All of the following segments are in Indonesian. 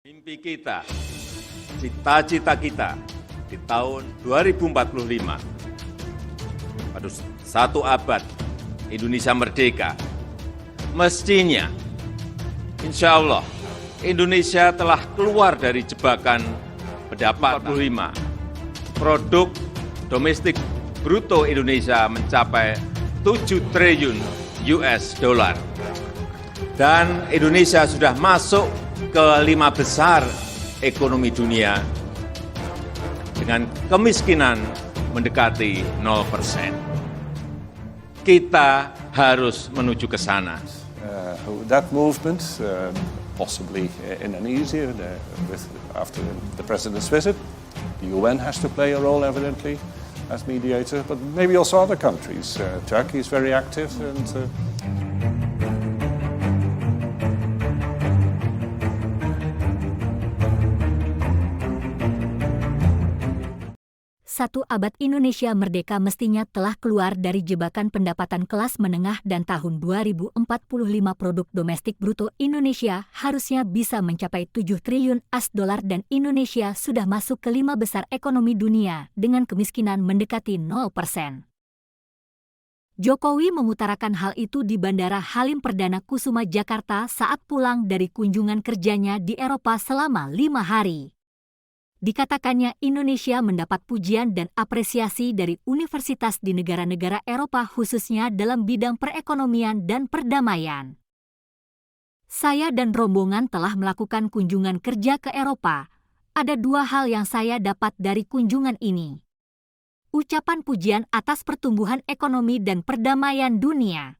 Mimpi kita, cita-cita kita di tahun 2045, pada satu abad Indonesia merdeka, mestinya, insya Allah, Indonesia telah keluar dari jebakan pendapatan 45. Produk domestik bruto Indonesia mencapai 7 triliun US dollar. Dan Indonesia sudah masuk ke 5 besar ekonomi dunia dengan kemiskinan mendekati 0%. Kita harus menuju ke sana. That movement, possibly in Indonesia, after the president's visit, the UN has to play a role, evidently, as mediator, but maybe also other countries. Turkey is very active, and Satu abad Indonesia merdeka mestinya telah keluar dari jebakan pendapatan kelas menengah dan tahun 2045 produk domestik bruto Indonesia harusnya bisa mencapai 7 triliun US$ dan Indonesia sudah masuk ke 5 besar ekonomi dunia dengan kemiskinan mendekati 0%. Jokowi mengutarakan hal itu di Bandara Halim Perdana Kusuma, Jakarta saat pulang dari kunjungan kerjanya di Eropa selama 5 hari. Dikatakannya Indonesia mendapat pujian dan apresiasi dari universitas di negara-negara Eropa khususnya dalam bidang perekonomian dan perdamaian. Saya dan rombongan telah melakukan kunjungan kerja ke Eropa. Ada 2 hal yang saya dapat dari kunjungan ini. Ucapan pujian atas pertumbuhan ekonomi dan perdamaian dunia.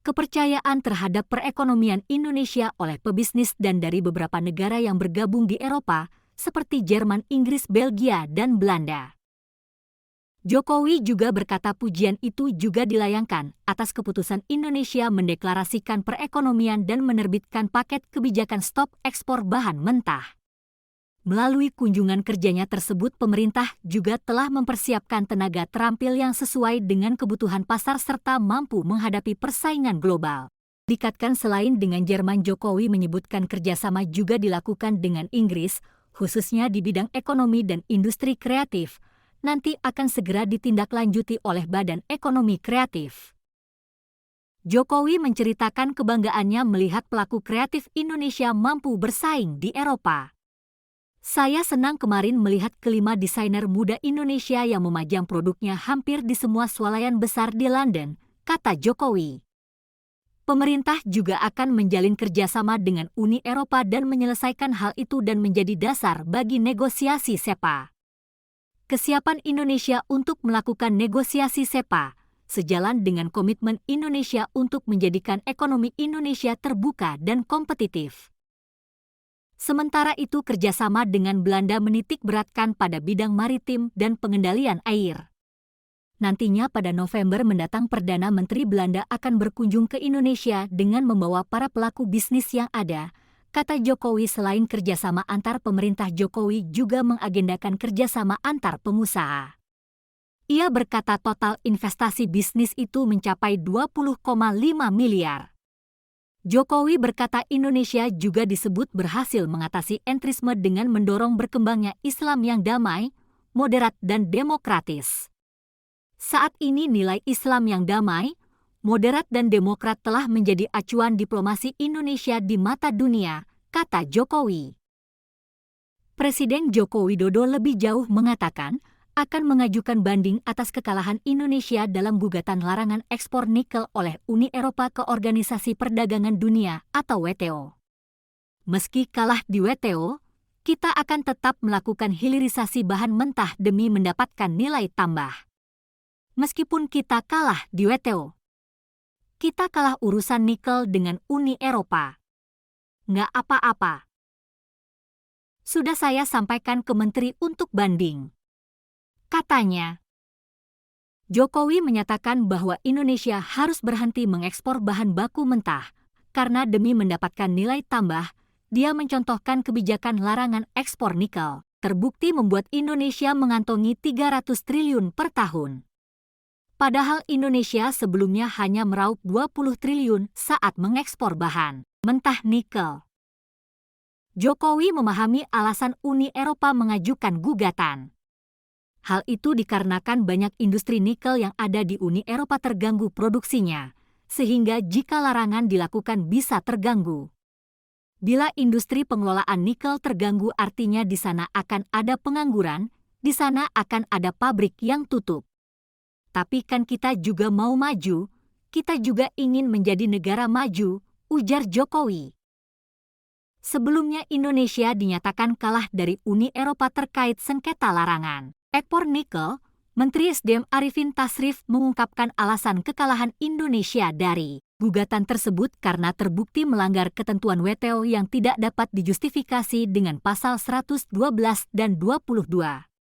Kepercayaan terhadap perekonomian Indonesia oleh pebisnis dan dari beberapa negara yang bergabung di Eropa, seperti Jerman, Inggris, Belgia, dan Belanda. Jokowi juga berkata pujian itu juga dilayangkan atas keputusan Indonesia mendeklarasikan perekonomian dan menerbitkan paket kebijakan stop ekspor bahan mentah. Melalui kunjungan kerjanya tersebut, pemerintah juga telah mempersiapkan tenaga terampil yang sesuai dengan kebutuhan pasar serta mampu menghadapi persaingan global. Dikatakan selain dengan Jerman, Jokowi menyebutkan kerjasama juga dilakukan dengan Inggris, khususnya di bidang ekonomi dan industri kreatif, nanti akan segera ditindaklanjuti oleh Badan Ekonomi Kreatif. Jokowi menceritakan kebanggaannya melihat pelaku kreatif Indonesia mampu bersaing di Eropa. Saya senang kemarin melihat kelima desainer muda Indonesia yang memajang produknya hampir di semua swalayan besar di London, kata Jokowi. Pemerintah juga akan menjalin kerjasama dengan Uni Eropa dan menyelesaikan hal itu dan menjadi dasar bagi negosiasi SEPA. Kesiapan Indonesia untuk melakukan negosiasi SEPA sejalan dengan komitmen Indonesia untuk menjadikan ekonomi Indonesia terbuka dan kompetitif. Sementara itu, kerjasama dengan Belanda menitik beratkan pada bidang maritim dan pengendalian air. Nantinya pada November mendatang Perdana Menteri Belanda akan berkunjung ke Indonesia dengan membawa para pelaku bisnis yang ada, kata Jokowi. Selain kerjasama antar pemerintah, Jokowi juga mengagendakan kerjasama antar pengusaha. Ia berkata total investasi bisnis itu mencapai 20,5 miliar. Jokowi berkata Indonesia juga disebut berhasil mengatasi entrisme dengan mendorong berkembangnya Islam yang damai, moderat, dan demokratis. Saat ini nilai Islam yang damai, moderat, dan demokrat telah menjadi acuan diplomasi Indonesia di mata dunia, kata Jokowi. Presiden Joko Widodo lebih jauh mengatakan akan mengajukan banding atas kekalahan Indonesia dalam gugatan larangan ekspor nikel oleh Uni Eropa ke Organisasi Perdagangan Dunia atau WTO. Meski kalah di WTO, kita akan tetap melakukan hilirisasi bahan mentah demi mendapatkan nilai tambah. Meskipun kita kalah di WTO, kita kalah urusan nikel dengan Uni Eropa. Nggak apa-apa. Sudah saya sampaikan ke Menteri untuk banding, katanya. Jokowi menyatakan bahwa Indonesia harus berhenti mengekspor bahan baku mentah, karena demi mendapatkan nilai tambah, dia mencontohkan kebijakan larangan ekspor nikel, terbukti membuat Indonesia mengantongi 300 triliun per tahun. Padahal Indonesia sebelumnya hanya meraup 20 triliun saat mengekspor bahan mentah nikel. Jokowi memahami alasan Uni Eropa mengajukan gugatan. Hal itu dikarenakan banyak industri nikel yang ada di Uni Eropa terganggu produksinya, sehingga jika larangan dilakukan bisa terganggu. Bila industri pengelolaan nikel terganggu artinya di sana akan ada pengangguran, di sana akan ada pabrik yang tutup. Tapi kan kita juga mau maju, kita juga ingin menjadi negara maju, ujar Jokowi. Sebelumnya Indonesia dinyatakan kalah dari Uni Eropa terkait sengketa larangan ekspor nikel. Menteri SDM Arifin Tasrif mengungkapkan alasan kekalahan Indonesia dari gugatan tersebut karena terbukti melanggar ketentuan WTO yang tidak dapat dijustifikasi dengan pasal 112 dan 22.